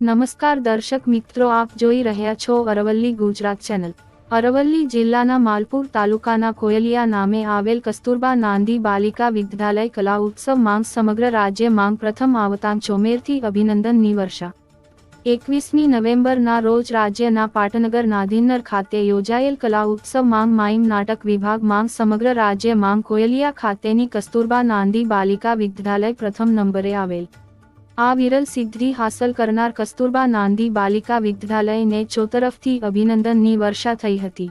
નમસ્કાર દર્શક મિત્રો, આપ જોઈ રહ્યા છો અરવલ્લી ગુજરાત ચેનલ। અરવલ્લી જિલ્લાના માલપુર તાલુકાના કોયલિયા નામે આવેલ કસ્તુરબા નાંદી બાલિકા વિદ્યાલય કલા ઉત્સવ માંગ સમગ્ર રાજ્ય માંગ પ્રથમ આવતા ચોમેરથી અભિનંદનની વર્ષા। 21મી નવેમ્બરના રોજ રાજ્યના પાટનગર નાદિન્નર ખાતે યોજાયેલ કલા ઉત્સવ માંગ માઇમ નાટક વિભાગ માંગ સમગ્ર રાજ્ય માંગ કોયલિયા ખાતેની કસ્તુરબા નાંદી બાલિકા વિદ્યાલય પ્રથમ નંબરે આવેલ। આ વિરલ સિદ્ધિ હાંસલ કરનાર કસ્તુરબા નાંદી બાલિકા વિદ્યાલયને ચોતરફથી અભિનંદનની વર્ષા થઈ હતી।